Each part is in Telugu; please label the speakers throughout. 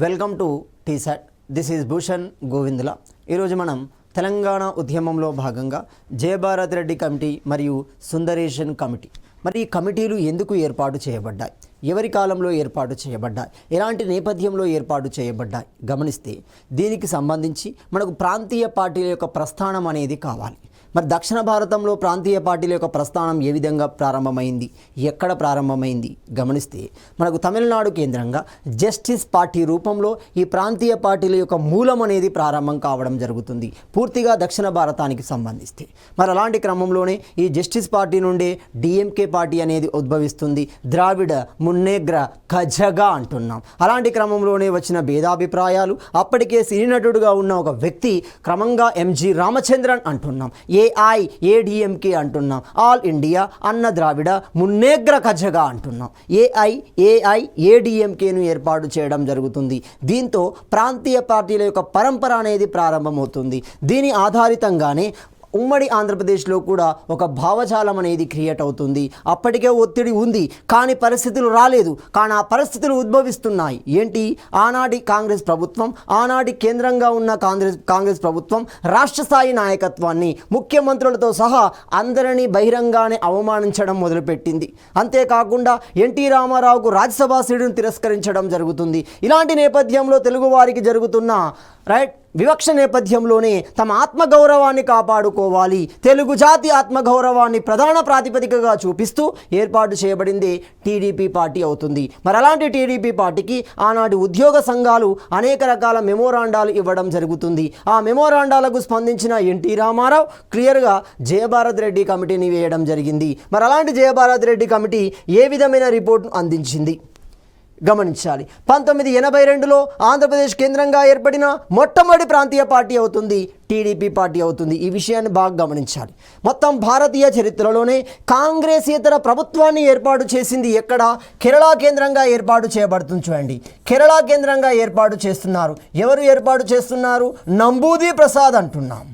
Speaker 1: Welcome to T-SAT. This is Bhushan Govindula. ఈరోజు మనం తెలంగాణ ఉద్యమంలో భాగంగా జయభారత్ రెడ్డి కమిటీ మరియు సుందరేషన్ కమిటీ, మరి ఈ కమిటీలు ఎందుకు ఏర్పాటు చేయబడ్డాయి, ఎవరి కాలంలో ఏర్పాటు చేయబడ్డాయి, ఎలాంటి నేపథ్యంలో ఏర్పాటు చేయబడ్డాయి గమనిస్తే దీనికి సంబంధించి మనకు ప్రాంతీయ పార్టీల యొక్క ప్రస్థానం అనేది కావాలి. మరి దక్షిణ భారతంలో ప్రాంతీయ పార్టీల యొక్క ప్రస్థానం ఏ విధంగా ప్రారంభమైంది, ఎక్కడ ప్రారంభమైంది గమనిస్తే మనకు తమిళనాడు కేంద్రంగా జస్టిస్ పార్టీ రూపంలో ఈ ప్రాంతీయ పార్టీల యొక్క మూలం అనేది ప్రారంభం కావడం జరుగుతుంది పూర్తిగా దక్షిణ భారతానికి సంబంధిస్తే. మరి అలాంటి క్రమంలోనే ఈ జస్టిస్ పార్టీ నుండే డిఎంకే పార్టీ అనేది ఉద్భవిస్తుంది. ద్రావిడ మున్నేగ్ర కజగా అంటున్నాం. అలాంటి క్రమంలోనే వచ్చిన భేదాభిప్రాయాలు, అప్పటికే సినీ నటుడుగా ఉన్న ఒక వ్యక్తి క్రమంగా ఎంజి రామచంద్రన్ అంటున్నాం, ఏఐఏడిఎంకే అంటున్నాం, ఆల్ ఇండియా అన్న ద్రావిడ మున్నేగ్ర కజగా అంటున్నాం, ఏఐఏడిఎంకేను ఏర్పాటు చేయడం జరుగుతుంది. దీంతో ప్రాంతీయ పార్టీల యొక్క పరంపర అనేది ప్రారంభమవుతుంది. దీని ఆధారితంగానే ఉమ్మడి ఆంధ్రప్రదేశ్లో కూడా ఒక భావజాలం అనేది క్రియేట్ అవుతుంది. అప్పటికే ఒత్తిడి ఉంది, కానీ పరిస్థితులు రాలేదు. కానీ ఆ పరిస్థితులు ఉద్భవిస్తున్నాయి. ఏంటి? ఆనాటి కాంగ్రెస్ ప్రభుత్వం, ఆనాటి కేంద్రంగా ఉన్న కాంగ్రెస్ ప్రభుత్వం రాష్ట్ర స్థాయి నాయకత్వాన్ని ముఖ్యమంత్రులతో సహా అందరినీ బహిరంగానే అవమానించడం మొదలుపెట్టింది. అంతేకాకుండా ఎన్టీ రామారావుకు రాజ్యసభ సీటును తిరస్కరించడం జరుగుతుంది. ఇలాంటి నేపథ్యంలో తెలుగువారికి జరుగుతున్న వివక్ష నేపథ్యంలోనే తమ ఆత్మగౌరవాన్ని కాపాడుకోవాలి, తెలుగు జాతి ఆత్మగౌరవాన్ని ప్రధాన ప్రాతిపదికగా చూపిస్తూ ఏర్పాటు చేయబడింది టీడీపీ పార్టీ అవుతుంది. మరి అలాంటి టీడీపీ పార్టీకి ఆనాటి ఉద్యోగ సంఘాలు అనేక రకాల మెమోరాండాలు ఇవ్వడం జరుగుతుంది. ఆ మెమోరాండాలకు స్పందించిన ఎన్టీ రామారావు క్లియర్గా జయభారత్ రెడ్డి కమిటీని వేయడం జరిగింది. మరి అలాంటి జయభారత్ రెడ్డి కమిటీ ఏ విధమైన రిపోర్ట్ను అందించింది గమనించాలి. 1982లో ఆంధ్రప్రదేశ్ కేంద్రంగా ఏర్పడిన మొట్టమొదటి ప్రాంతీయ పార్టీ అవుతుంది టీడీపీ పార్టీ అవుతుంది. ఈ విషయాన్ని బాగా గమనించాలి. మొత్తం భారతీయ చరిత్రలోనే కాంగ్రెసేతర ప్రభుత్వాన్ని ఏర్పాటు చేసింది ఎక్కడ? కేరళ కేంద్రంగా ఏర్పాటు చేయబడుతుంది. చూడండి, కేరళ కేంద్రంగా ఏర్పాటు చేస్తున్నారు. ఎవరు ఏర్పాటు చేస్తున్నారు? నంబూది ప్రసాద్ అంటున్నాం.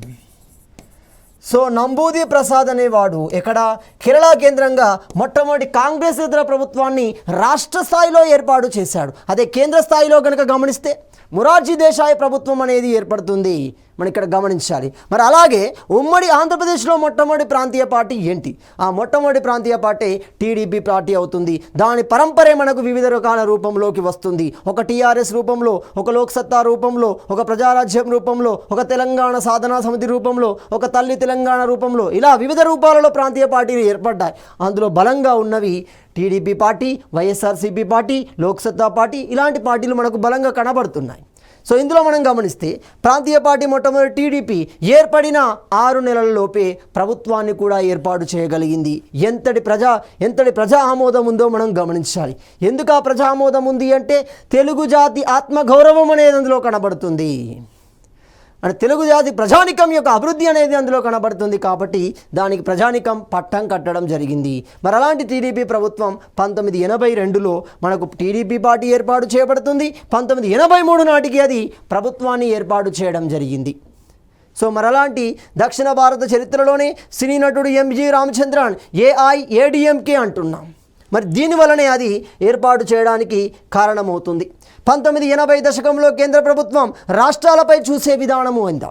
Speaker 1: సో నంబూది ప్రసాద్ అనేవాడు ఎక్కడ? కేరళ కేంద్రంగా మొట్టమొదటి కాంగ్రెసేతర ప్రభుత్వాన్ని రాష్ట్ర స్థాయిలో ఏర్పాటు చేశాడు. అదే కేంద్ర స్థాయిలో కనుక గమనిస్తే మొరార్జీ దేశాయ్ ప్రభుత్వం అనేది ఏర్పడుతుంది. మనం ఇక్కడ గమనించాలి. మరి అలాగే ఉమ్మడి ఆంధ్రప్రదేశ్లో మొట్టమొదటి ప్రాంతీయ పార్టీ ఏంటి? ఆ మొట్టమొదటి ప్రాంతీయ పార్టీ టీడీపీ పార్టీ అవుతుంది. దాని పరంపరే మనకు వివిధ రకాల రూపంలోకి వస్తుంది. ఒక టీఆర్ఎస్ రూపంలో, ఒక లోక్సత్తా రూపంలో, ఒక ప్రజారాజ్యం రూపంలో, ఒక తెలంగాణ సాధనా సమితి రూపంలో, ఒక తల్లి తెలంగాణ రూపంలో, ఇలా వివిధ రూపాలలో ప్రాంతీయ పార్టీలు ఏర్పడ్డాయి. అందులో బలంగా ఉన్నవి TDP party, YSRCP party, Loksatta party, ఇలాంటి పార్టీలు మనకు బలంగా కనబడుతున్నాయి. సో ఇందులో మనం గమనిస్తే ప్రాంతీయ పార్టీ మొట్టమొదటి టీడీపీ ఏర్పడిన 6 నెలలలోపే ప్రభుత్వాన్ని కూడా ఏర్పాటు చేయగలిగింది. ఎంతటి ప్రజా ఆమోదం ఉందో మనం గమనించాలి. ఎందుకు ఆ ప్రజా ఆమోదం ఉంది అంటే తెలుగు జాతి ఆత్మగౌరవం అనేది అందులో కనబడుతుంది. అంటే తెలుగు జాతి ప్రజానికం యొక్క అభివృద్ధి అనేది అందులో కనబడుతుంది. కాబట్టి దానికి ప్రజానికం పట్టం కట్టడం జరిగింది. మరి అలాంటి టీడీపీ ప్రభుత్వం 1982లో మనకు టీడీపీ పార్టీ ఏర్పాటు చేయబడుతుంది. 1983 నాటికి అది ప్రభుత్వాన్ని ఏర్పాటు చేయడం జరిగింది. సో మరి అలాంటి దక్షిణ భారత చరిత్రలోనే సినీ నటుడు ఎంజి రామచంద్రన్ ఏఐఏడిఎంకే అంటున్నాం. మరి దీనివల్లనే అది ఏర్పాటు చేయడానికి కారణమవుతుంది. 1980 దశకంలో కేంద్ర ప్రభుత్వం రాష్ట్రాలపై చూసే విధానము ఎంత,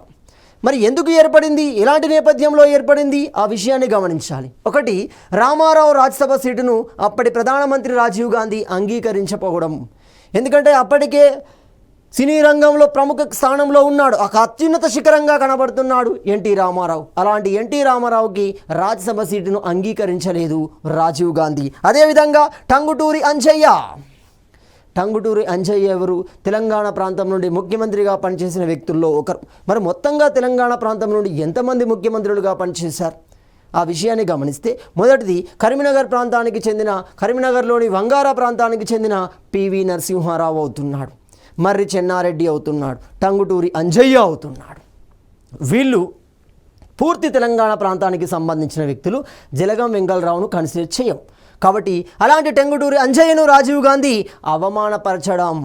Speaker 1: మరి ఎందుకు ఏర్పడింది, ఎలాంటి నేపథ్యంలో ఏర్పడింది, ఆ విషయాన్ని గమనించాలి. ఒకటి, రామారావు రాజ్యసభ సీటును అప్పటి ప్రధానమంత్రి రాజీవ్ గాంధీ అంగీకరించకపోవడం. ఎందుకంటే అప్పటికే సినీ రంగంలో ప్రముఖ స్థానంలో ఉన్నాడు, ఒక అత్యున్నత శిఖరంగా కనబడుతున్నాడు ఎన్టీ రామారావు. అలాంటి ఎన్టీ రామారావుకి రాజ్యసభ సీటును అంగీకరించలేదు రాజీవ్ గాంధీ. అదేవిధంగా టంగుటూరి అంజయ్య ఎవరు? తెలంగాణ ప్రాంతం నుండి ముఖ్యమంత్రిగా పనిచేసిన వ్యక్తుల్లో ఒకరు. మరి మొత్తంగా తెలంగాణ ప్రాంతం నుండి ఎంతమంది ముఖ్యమంత్రులుగా పనిచేశారు ఆ విషయాన్ని గమనిస్తే మొదటిది కరీంనగర్లోని వంగారా ప్రాంతానికి చెందిన పివి నరసింహారావు అవుతున్నాడు, మర్రి చెన్నారెడ్డి అవుతున్నాడు, టంగుటూరి అంజయ్య అవుతున్నాడు. వీళ్ళు పూర్తి తెలంగాణ ప్రాంతానికి సంబంధించిన వ్యక్తులు. జలగం వెంగళరావును కన్సిడర్ చేయం. కాబట్టి అలాంటి టంగుటూరి అంజయ్యను రాజీవ్ గాంధీ అవమానపరచడం.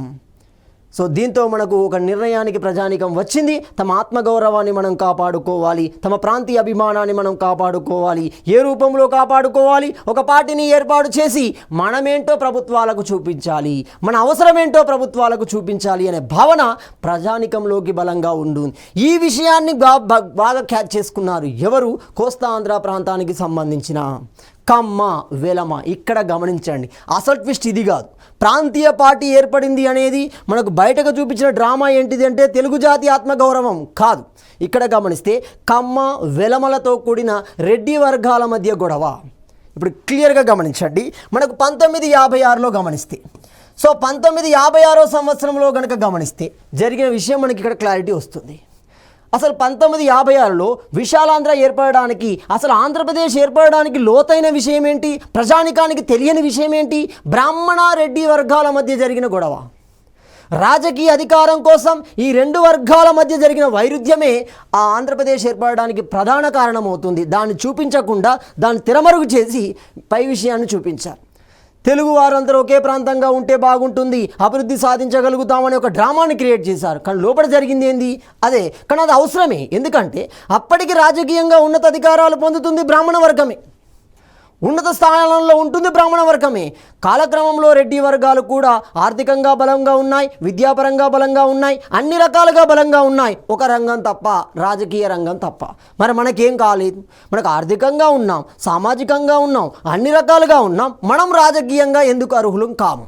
Speaker 1: సో దీంతో మనకు ఒక నిర్ణయానికి ప్రజానికం వచ్చింది. తమ ఆత్మగౌరవాన్ని మనం కాపాడుకోవాలి, తమ ప్రాంతీయ అభిమానాన్ని మనం కాపాడుకోవాలి. ఏ రూపంలో కాపాడుకోవాలి? ఒక పార్టీని ఏర్పాటు చేసి మనమేంటో ప్రభుత్వాలకు చూపించాలి, మన అవసరమేంటో ప్రభుత్వాలకు చూపించాలి అనే భావన ప్రజానికంలోకి బలంగా ఉంటుంది. ఈ విషయాన్ని బాగా క్యాచ్ చేసుకున్నారు ఎవరు? కోస్తా ఆంధ్ర ప్రాంతానికి సంబంధించిన కమ్మ, వెలమ. ఇక్కడ గమనించండి, అసలు ట్విస్ట్ ఇది కాదు. ప్రాంతీయ పార్టీ ఏర్పడింది అనేది మనకు బయటకు చూపించిన డ్రామా ఏంటిది అంటే తెలుగు జాతి ఆత్మగౌరవం కాదు. ఇక్కడ గమనిస్తే కమ్మ, వెలమలతో కూడిన రెడ్డి వర్గాల మధ్య గొడవ. ఇప్పుడు క్లియర్గా గమనించండి. మనకు 1956లో గమనిస్తే, సో 1956 సంవత్సరంలో కనుక గమనిస్తే జరిగిన విషయం మనకి ఇక్కడ క్లారిటీ వస్తుంది. అసలు 1956లో విశాలాంధ్ర ఏర్పడడానికి, అసలు ఆంధ్రప్రదేశ్ ఏర్పడడానికి లోతైన విషయం ఏంటి? ప్రజానికానికి తెలియని విషయం ఏంటి? బ్రాహ్మణ రెడ్డి వర్గాల మధ్య జరిగిన గొడవ. రాజకీయ అధికారం కోసం ఈ రెండు వర్గాల మధ్య జరిగిన వైరుధ్యమే ఆ ఆంధ్రప్రదేశ్ ఏర్పడడానికి ప్రధాన కారణమవుతుంది. దాన్ని చూపించకుండా దాన్ని తెరమరుగు చేసి పై విషయాన్ని చూపించారు. తెలుగు వారందరూ ఒకే ప్రాంతంగా ఉంటే బాగుంటుంది, అభివృద్ధి సాధించగలుగుతామని ఒక డ్రామాని క్రియేట్ చేశారు. కానీ లోపల జరిగింది ఏంది? అదే. కానీ అది అవసరమే. ఎందుకంటే అప్పటికి రాజకీయంగా ఉన్నత అధికారాలు పొందుతుంది బ్రాహ్మణ వర్గమే, ఉన్నత స్థానాలలో ఉంటుంది బ్రాహ్మణ వర్గమే. కాలక్రమంలో రెడ్డి వర్గాలు కూడా ఆర్థికంగా బలంగా ఉన్నాయి, విద్యాపరంగా బలంగా ఉన్నాయి, అన్ని రకాలుగా బలంగా ఉన్నాయి. ఒక రంగం తప్ప, రాజకీయ రంగం తప్ప. మరి మనకేం కాలేదు? మనకు ఆర్థికంగా ఉన్నాం, సామాజికంగా ఉన్నాం, అన్ని రకాలుగా ఉన్నాం. మనం రాజకీయంగా ఎందుకు అర్హులం కాము?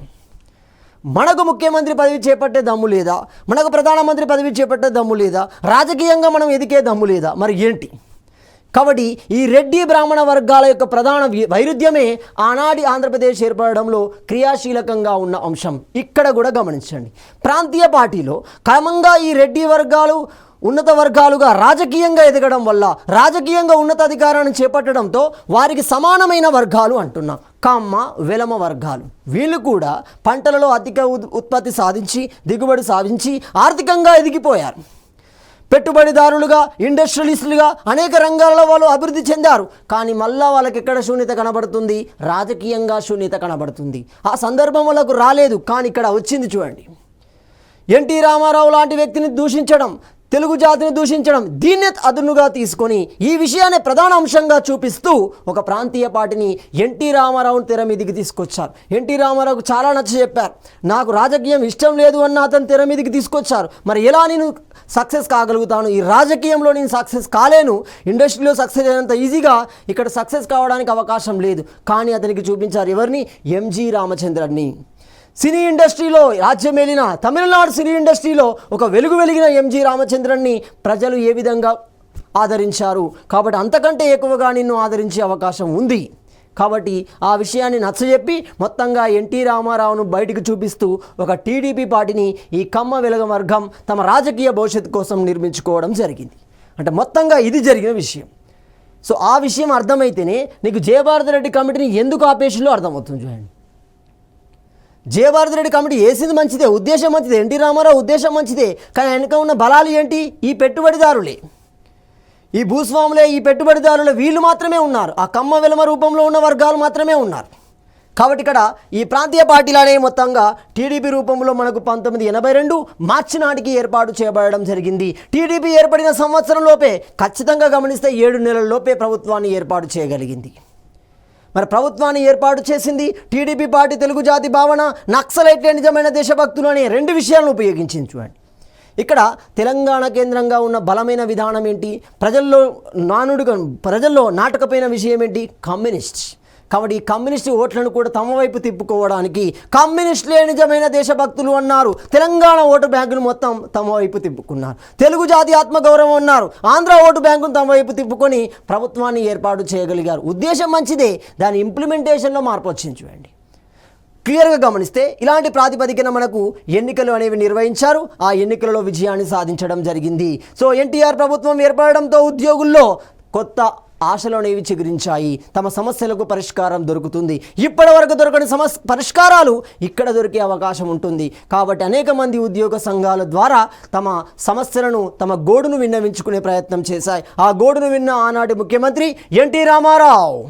Speaker 1: మనకు ముఖ్యమంత్రి పదవి చేపట్టే దమ్ము లేదా? మనకు ప్రధానమంత్రి పదవి చేపట్టే దమ్ము లేదా? రాజకీయంగా మనం ఎదిగే దమ్ము లేదా? మరి ఏంటి? కాబట్టి ఈ రెడ్డి బ్రాహ్మణ వర్గాల యొక్క ప్రధాన వైరుధ్యమే ఆనాటి ఆంధ్రప్రదేశ్ ఏర్పడడంలో క్రియాశీలకంగా ఉన్న అంశం. ఇక్కడ కూడా గమనించండి, ప్రాంతీయ పార్టీలో క్రమంగా ఈ రెడ్డి వర్గాలు ఉన్నత వర్గాలుగా రాజకీయంగా ఎదగడం వల్ల, రాజకీయంగా ఉన్నతాధికారాన్ని చేపట్టడంతో వారికి సమానమైన వర్గాలు అంటున్నాం కమ్మ, వెలమ వర్గాలు. వీళ్ళు కూడా పంటలలో అధిక ఉత్పత్తి సాధించి, దిగుబడి సాధించి ఆర్థికంగా ఎదిగిపోయారు. పెట్టుబడిదారులుగా, ఇండస్ట్రియలిస్టులుగా అనేక రంగాలలో వాళ్ళు అభివృద్ధి చెందారు. కానీ మళ్ళా వాళ్ళకి ఎక్కడ శూన్యత కనబడుతుంది? రాజకీయంగా శూన్యత కనబడుతుంది. ఆ సందర్భం వాళ్ళకు రాలేదు, కానీ ఇక్కడ వచ్చింది. చూడండి, ఎన్టీ రామారావు లాంటి వ్యక్తిని దూషించడం, తెలుగు జాతిని దూషించడం, దీన్నే అదునుగా తీసుకొని ఈ విషయాన్ని ప్రధాన అంశంగా చూపిస్తూ ఒక ప్రాంతీయ పార్టీని ఎన్టీ రామారావుని తెర మీదికి తీసుకొచ్చారు. ఎన్టీ రామారావుకు చాలా నచ్చ చెప్పారు. నాకు రాజకీయం ఇష్టం లేదు అన్న అతను తెర మీదికి తీసుకొచ్చారు. మరి ఎలా నేను సక్సెస్ కాగలుగుతాను? ఈ రాజకీయంలో నేను సక్సెస్ కాలేను, ఇండస్ట్రీలో సక్సెస్ అయినంత ఈజీగా ఇక్కడ సక్సెస్ కావడానికి అవకాశం లేదు. కానీ అతనికి చూపించారు ఎవరిని? ఎంజి రామచంద్రన్ని. సినీ ఇండస్ట్రీలో రాజ్యమేలిన, తమిళనాడు సినీ ఇండస్ట్రీలో ఒక వెలుగు వెలిగిన ఎంజి రామచంద్రన్ని ప్రజలు ఏ విధంగా ఆదరించారు. కాబట్టి అంతకంటే ఎక్కువగా నిన్ను ఆదరించే అవకాశం ఉంది. కాబట్టి ఆ విషయాన్ని నచ్చజెప్పి మొత్తంగా ఎన్టీ రామారావును బయటికి చూపిస్తూ ఒక టీడీపీ పార్టీని ఈ కమ్మ వెలగ వర్గం తమ రాజకీయ భవిష్యత్తు కోసం నిర్మించుకోవడం జరిగింది. అంటే మొత్తంగా ఇది జరిగిన విషయం. సో ఆ విషయం అర్థమైతేనే నీకు జయభారతి రెడ్డి కమిటీని ఎందుకు ఆపేసిందో అర్థమవుతుంది. చూడండి, జయభారతి రెడ్డి కమిటీ వేసింది మంచిదే, ఉద్దేశం మంచిదే, ఎన్టీ రామారావు ఉద్దేశం మంచిదే. కానీ వెనుక ఉన్న బలాలు ఏంటి? ఈ పెట్టుబడిదారులే, ఈ భూస్వాములే, ఈ పెట్టుబడిదారులే. వీళ్ళు మాత్రమే ఉన్నారు. ఆ కమ్మ వెలమ రూపంలో ఉన్న వర్గాలు మాత్రమే ఉన్నారు. కాబట్టి ఇక్కడ ఈ ప్రాంతీయ పార్టీలనే మొత్తంగా టీడీపీ రూపంలో మనకు 1982 మార్చి నాటికి ఏర్పాటు చేయబడడం జరిగింది. టీడీపీ ఏర్పడిన సంవత్సరంలోపే, ఖచ్చితంగా గమనిస్తే 7 నెలల్లోపే ప్రభుత్వాన్ని ఏర్పాటు చేయగలిగింది. మరి ప్రభుత్వాన్ని ఏర్పాటు చేసింది టీడీపీ పార్టీ. తెలుగు జాతి భావన, నక్సలైట్లే నిజమైన దేశభక్తులు అనే 2 విషయాలను ఉపయోగించింది. చూడండి, ఇక్కడ తెలంగాణ కేంద్రంగా ఉన్న బలమైన విధానం ఏంటి? ప్రజల్లో నాటకపోయిన విషయం ఏంటి? కమ్యూనిస్ట్. కాబట్టి ఈ కమ్యూనిస్టు ఓట్లను కూడా తమ వైపు తిప్పుకోవడానికి కమ్యూనిస్టులే నిజమైన దేశభక్తులు అన్నారు. తెలంగాణ ఓటు బ్యాంకును మొత్తం తమ వైపు తిప్పుకున్నారు. తెలుగు జాతి ఆత్మగౌరవం అన్నారు. ఆంధ్ర ఓటు బ్యాంకును తమ వైపు తిప్పుకొని ప్రభుత్వాన్ని ఏర్పాటు చేయగలిగారు. ఉద్దేశం మంచిదే, దాని ఇంప్లిమెంటేషన్లో మార్పు వచ్చింది. చూడండి, క్లియర్గా గమనిస్తే ఇలాంటి ప్రాతిపదికన మనకు ఎన్నికలు అనేవి నిర్వహించారు. ఆ ఎన్నికలలో విజయాన్ని సాధించడం జరిగింది. సో ఎన్టీఆర్ ప్రభుత్వం ఏర్పడడంతో ఉద్యోగుల్లో కొత్త ఆశలు అనేవి చిగురించాయి. తమ సమస్యలకు పరిష్కారం దొరుకుతుంది. ఇప్పటి వరకు దొరకని పరిష్కారాలు ఇక్కడ దొరికే అవకాశం ఉంటుంది. కాబట్టి అనేక మంది ఉద్యోగ సంఘాల ద్వారా తమ సమస్యలను, తమ గోడును విన్నవించుకునే ప్రయత్నం చేశాయి. ఆ గోడును విన్న ఆనాటి ముఖ్యమంత్రి ఎన్టీ రామారావు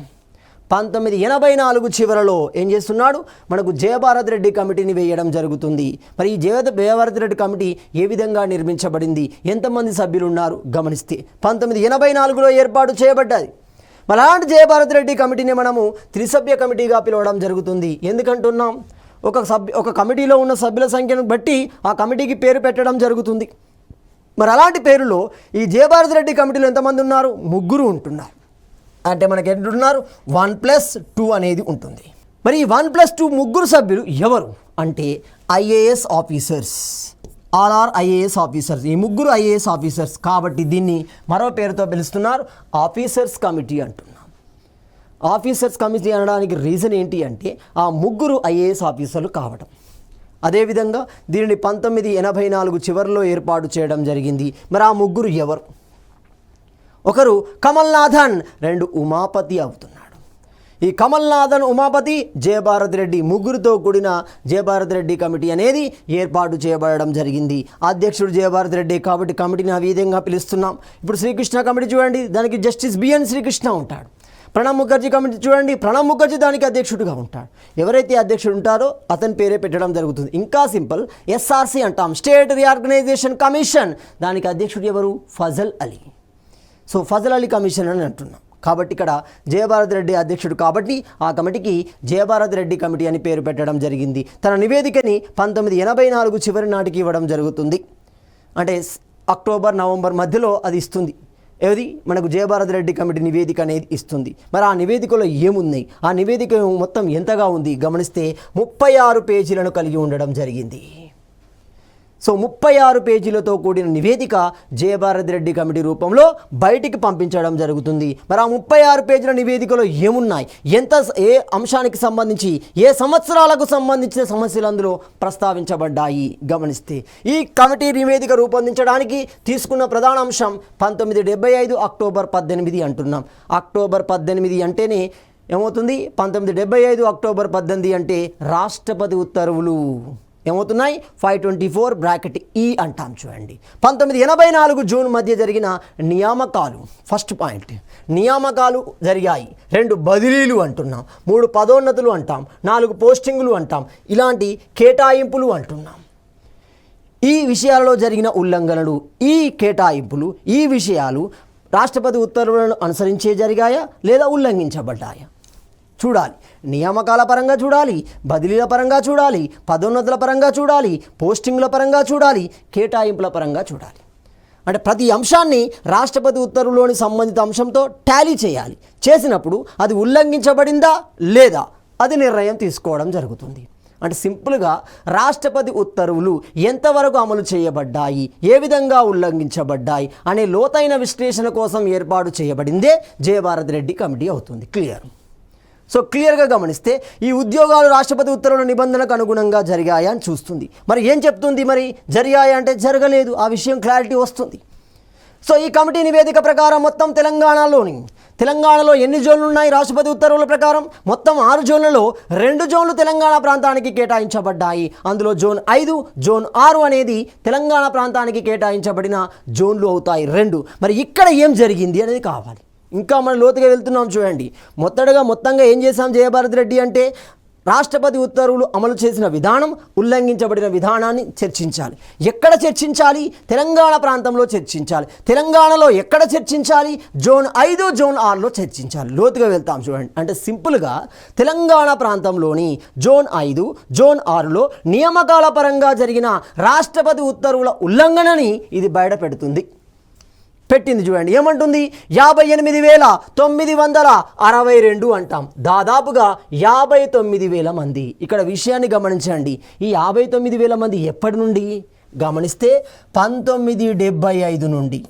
Speaker 1: 1984 చివరలో ఏం చేస్తున్నాడు, మనకు జయభారత్ రెడ్డి కమిటీని వేయడం జరుగుతుంది. మరి ఈ జయభారత్ రెడ్డి కమిటీ ఏ విధంగా నిర్మించబడింది, ఎంతమంది సభ్యులు ఉన్నారు గమనిస్తే 1984లో ఏర్పాటు చేయబడ్డది. మరి అలాంటి జయభారత్ రెడ్డి కమిటీని మనము త్రిసభ్య కమిటీగా పిలవడం జరుగుతుంది. ఎందుకంటున్నాం, ఒక కమిటీలో ఉన్న సభ్యుల సంఖ్యను బట్టి ఆ కమిటీకి పేరు పెట్టడం జరుగుతుంది. మరి అలాంటి పేరులో ఈ జయభారత్ రెడ్డి కమిటీలో ఎంతమంది ఉన్నారు, 3 ఉంటున్నారు. అంటే మనకి ఎంటున్నారు 1+2 అనేది ఉంటుంది. మరి ఈ 1+2 3 సభ్యులు ఎవరు అంటే IAS officers, or IAS officers. ఈ 3 ఐఏఎస్ ఆఫీసర్స్ కాబట్టి దీన్ని మరో పేరుతో పిలుస్తున్నారు ఆఫీసర్స్ కమిటీ అంటున్నాం. ఆఫీసర్స్ కమిటీ అనడానికి రీజన్ ఏంటి అంటే ఆ 3 ఐఏఎస్ ఆఫీసర్లు కావడం. అదేవిధంగా దీనిని 1984 చివరిలో ఏర్పాటు చేయడం జరిగింది. మరి ఆ 3 ఎవరు, ఒకరు కమల్నాథన్, 2 ఉమాపతి అవుతున్నాడు. ఈ కమల్నాథన్, ఉమాపతి, జయభారత్ రెడ్డి 3తో కూడిన జయభారత్ రెడ్డి కమిటీ అనేది ఏర్పాటు చేయబడడం జరిగింది. అధ్యక్షుడు జయభారత్ రెడ్డి కాబట్టి కమిటీని ఆ విధంగా పిలుస్తున్నాం. ఇప్పుడు శ్రీకృష్ణ కమిటీ చూడండి, దానికి జస్టిస్ బిఎన్ శ్రీకృష్ణ ఉంటాడు. ప్రణబ్ ముఖర్జీ కమిటీ చూడండి, ప్రణబ్ ముఖర్జీ దానికి అధ్యక్షుడిగా ఉంటాడు. ఎవరైతే అధ్యక్షుడు ఉంటారో అతని పేరే పెట్టడం జరుగుతుంది. ఇంకా సింపుల్ ఎస్ఆర్సి అంటాం, స్టేట్ రీఆర్గనైజేషన్ కమిషన్, దానికి అధ్యక్షుడు ఎవరు, ఫజల్ అలీ. సో ఫజల్ అలీ కమిషన్ అని అంటున్నాం. కాబట్టి ఇక్కడ జయభారత్ రెడ్డి అధ్యక్షుడు కాబట్టి ఆ కమిటీకి జయభారత్ రెడ్డి కమిటీ అని పేరు పెట్టడం జరిగింది. తన నివేదికని 1984 చివరి నాటికి ఇవ్వడం జరుగుతుంది. అంటే అక్టోబర్ నవంబర్ మధ్యలో అది ఇస్తుంది. ఏది మనకు జయభారత్ రెడ్డి కమిటీ నివేదిక అనేది ఇస్తుంది. మరి ఆ నివేదికలో ఏమున్నాయి, ఆ నివేదిక మొత్తం ఎంతగా ఉంది గమనిస్తే 36 పేజీలను కలిగి ఉండడం జరిగింది. సో 36 పేజీలతో కూడిన నివేదిక జయభారత్ రెడ్డి కమిటీ రూపంలో బయటికి పంపించడం జరుగుతుంది. మరి ఆ 36 పేజీల నివేదికలో ఏమున్నాయి, ఏ అంశానికి సంబంధించి, ఏ సంవత్సరాలకు సంబంధించిన సమస్యలు అందులో ప్రస్తావించబడ్డాయి గమనిస్తే ఈ కమిటీ నివేదిక రూపొందించడానికి తీసుకున్న ప్రధాన అంశం 1975 అక్టోబర్ 18 అంటున్నాం. అక్టోబర్ 18 అంటేనే ఏమవుతుంది, 1975 అక్టోబర్ 18 అంటే రాష్ట్రపతి ఉత్తర్వులు ఏమవుతున్నాయి, 524(E) అంటాం చూడండి. 1984 జూన్ మధ్య జరిగిన నియామకాలు, ఫస్ట్ పాయింట్, నియామకాలు జరిగాయి. 2 బదిలీలు అంటున్నాం, 3 పదోన్నతులు అంటాం, 4 పోస్టింగులు అంటాం, ఇలాంటి కేటాయింపులు అంటున్నాం. ఈ విషయాలలో జరిగిన ఉల్లంఘనలు, ఈ కేటాయింపులు, ఈ విషయాలు రాష్ట్రపతి ఉత్తర్వులను అనుసరించే జరిగాయా లేదా ఉల్లంఘించబడ్డాయా చూడాలి. నియామకాల పరంగా చూడాలి, బదిలీల పరంగా చూడాలి, పదోన్నతుల పరంగా చూడాలి, పోస్టింగ్ల పరంగా చూడాలి, కేటాయింపుల పరంగా చూడాలి. అంటే ప్రతి అంశాన్ని రాష్ట్రపతి ఉత్తర్వులోని సంబంధిత అంశంతో టాలీ చేయాలి. చేసినప్పుడు అది ఉల్లంఘించబడిందా లేదా అది నిర్ణయం తీసుకోవడం జరుగుతుంది. అంటే సింపుల్గా రాష్ట్రపతి ఉత్తర్వులు ఎంతవరకు అమలు చేయబడ్డాయి, ఏ విధంగా ఉల్లంఘించబడ్డాయి అనే లోతైన విశ్లేషణ కోసం ఏర్పాటు చేయబడిందే జయభారత్ రెడ్డి కమిటీ అవుతుంది. క్లియర్. సో క్లియర్గా గమనిస్తే ఈ ఉద్యోగాలు రాష్ట్రపతి ఉత్తర్వుల నిబంధనకు అనుగుణంగా జరిగాయా అని చూస్తుంది. మరి ఏం చెప్తుంది, మరి జరిగాయా అంటే జరగలేదు, ఆ విషయం క్లారిటీ వస్తుంది. సో ఈ కమిటీ నివేదిక ప్రకారం మొత్తం తెలంగాణలో ఎన్ని జోన్లు ఉన్నాయి రాష్ట్రపతి ఉత్తర్వుల ప్రకారం, మొత్తం 6 జోన్లలో 2 జోన్లు తెలంగాణ ప్రాంతానికి కేటాయించబడ్డాయి. అందులో జోన్ 5, జోన్ 6 అనేది తెలంగాణ ప్రాంతానికి కేటాయించబడిన జోన్లు అవుతాయి 2. మరి ఇక్కడ ఏం జరిగింది అనేది కావాలి. ఇంకా మనం లోతుగా వెళ్తున్నాం చూడండి. మొత్తంగా ఏం చేశాం జయభారత్ రెడ్డి అంటే రాష్ట్రపతి ఉత్తర్వులు అమలు చేసిన విధానం, ఉల్లంఘించబడిన విధానాన్ని చర్చించాలి. ఎక్కడ చర్చించాలి, తెలంగాణ ప్రాంతంలో చర్చించాలి. తెలంగాణలో ఎక్కడ చర్చించాలి, జోన్ 5, జోన్ 6లో చర్చించాలి. లోతుగా వెళ్తాం చూడండి. అంటే సింపుల్గా తెలంగాణ ప్రాంతంలోని జోన్ 5, జోన్ 6లో నియామకాల పరంగా జరిగిన రాష్ట్రపతి ఉత్తర్వుల ఉల్లంఘనని ఇది బయట పెట్టింది చూడండి. ఏమంటుంది, 58,962 అంటాం. దాదాపుగా 59,000 మంది. ఇక్కడ విషయాన్ని గమనించండి. ఈ 59,000 మంది ఎప్పటి నుండి గమనిస్తే 1975 నుండి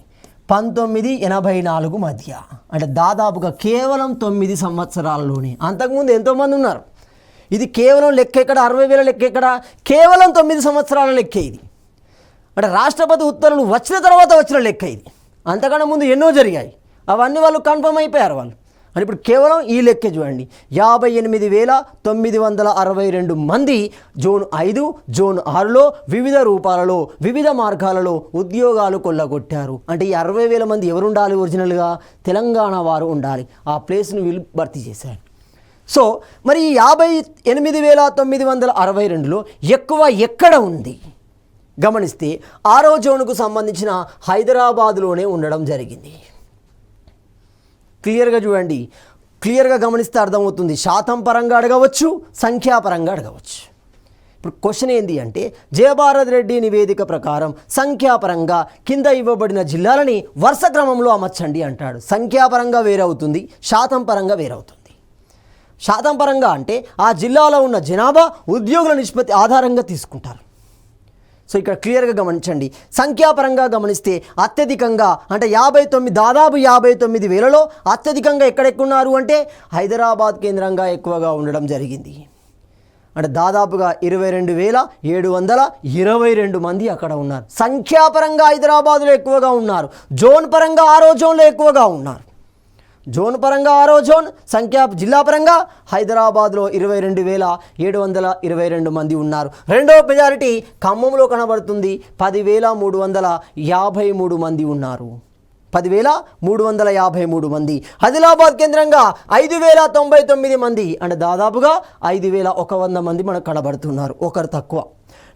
Speaker 1: 1984 మధ్య, అంటే దాదాపుగా కేవలం 9 సంవత్సరాలలోనే. అంతకుముందు ఎంతోమంది ఉన్నారు. ఇది కేవలం లెక్క ఎక్కడ, 60,000 లెక్క ఎక్కడ, కేవలం 9 సంవత్సరాల లెక్క ఇది. అంటే రాష్ట్రపతి ఉత్తర్వులు వచ్చిన తర్వాత వచ్చిన లెక్క ఇది. అంతకన్నా ముందు ఎన్నో జరిగాయి, అవన్నీ వాళ్ళు కన్ఫర్మ్ అయిపోయారు వాళ్ళు. అని ఇప్పుడు కేవలం ఈ లెక్కే చూడండి. 58,962 మంది జోన్ 5, జోన్ 6లో వివిధ రూపాలలో, వివిధ మార్గాలలో ఉద్యోగాలు కొల్లగొట్టారు. అంటే ఈ 60,000 మంది ఎవరు ఉండాలి, ఒరిజినల్గా తెలంగాణ వారు ఉండాలి. ఆ ప్లేస్ను వీళ్ళు భర్తీ చేశారు. సో మరి ఈ 58,962లో ఎక్కువ ఎక్కడ ఉంది గమనిస్తే 6వ జోన్కు సంబంధించిన హైదరాబాదులోనే ఉండడం జరిగింది. క్లియర్గా చూడండి, క్లియర్గా గమనిస్తే అర్థమవుతుంది. శాతం పరంగా అడగవచ్చు, సంఖ్యాపరంగా అడగవచ్చు. ఇప్పుడు క్వశ్చన్ ఏంటి అంటే జయభారత్ రెడ్డి నివేదిక ప్రకారం సంఖ్యాపరంగా కింద ఇవ్వబడిన జిల్లాలని వరుస క్రమంలో అమర్చండి అంటాడు. సంఖ్యాపరంగా వేరవుతుంది, శాతం పరంగా వేరవుతుంది. శాతం పరంగా అంటే ఆ జిల్లాలో ఉన్న జనాభా ఉద్యోగుల నిష్పత్తి ఆధారంగా తీసుకుంటారు. సో ఇక్కడ క్లియర్గా గమనించండి. సంఖ్యాపరంగా గమనిస్తే అత్యధికంగా అంటే 59, దాదాపు 59,000లో అత్యధికంగా ఎక్కడెక్కున్నారు అంటే హైదరాబాద్ కేంద్రంగా ఎక్కువగా ఉండడం జరిగింది. అంటే దాదాపుగా 22,722 మంది అక్కడ ఉన్నారు. సంఖ్యాపరంగా హైదరాబాదులో ఎక్కువగా ఉన్నారు. జోన్ పరంగా 6వ జోన్లో ఎక్కువగా ఉన్నారు. జోన్ పరంగా 6వ జోన్, జిల్లా పరంగా హైదరాబాద్లో 22,722 మంది ఉన్నారు. రెండవ మెజారిటీ ఖమ్మంలో కనబడుతుంది. 10,353 మంది ఉన్నారు. 10,353 మంది. ఆదిలాబాద్ కేంద్రంగా 5,099 మంది, అంటే దాదాపుగా 5,100 మంది మనకు కనబడుతున్నారు, ఒకరు తక్కువ.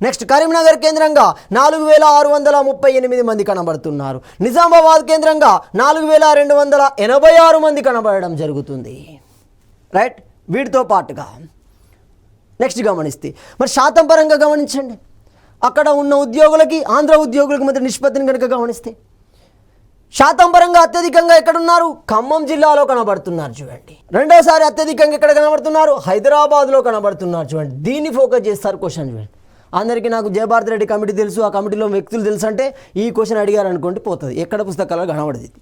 Speaker 1: నెక్స్ట్ కరీంనగర్ కేంద్రంగా 4,638 మంది కనబడుతున్నారు. నిజామాబాద్ కేంద్రంగా 4,286 మంది కనబడడం జరుగుతుంది. రైట్, వీటితో పాటుగా నెక్స్ట్ గమనిస్తే మరి శాతం పరంగా గమనించండి. అక్కడ ఉన్న ఉద్యోగులకి ఆంధ్ర ఉద్యోగులకి మధ్య నిష్పత్తిని కనుక గమనిస్తే శాతం పరంగా అత్యధికంగా ఎక్కడున్నారు? ఖమ్మం జిల్లాలో కనబడుతున్నారు చూడండి. రెండోసారి అత్యధికంగా ఎక్కడ కనబడుతున్నారు? హైదరాబాద్లో కనబడుతున్నారు చూడండి. దీన్ని ఫోకస్ చేస్తారు క్వశ్చన్ చూడండి. అందరికీ నాకు జయభారత్ రెడ్డి కమిటీ తెలుసు, ఆ కమిటీలో వ్యక్తులు తెలుసు అంటే ఈ క్వశ్చన్ అడిగారు అనుకోండి పోతుంది. ఎక్కడ పుస్తకాలలో కనబడదు, ఇది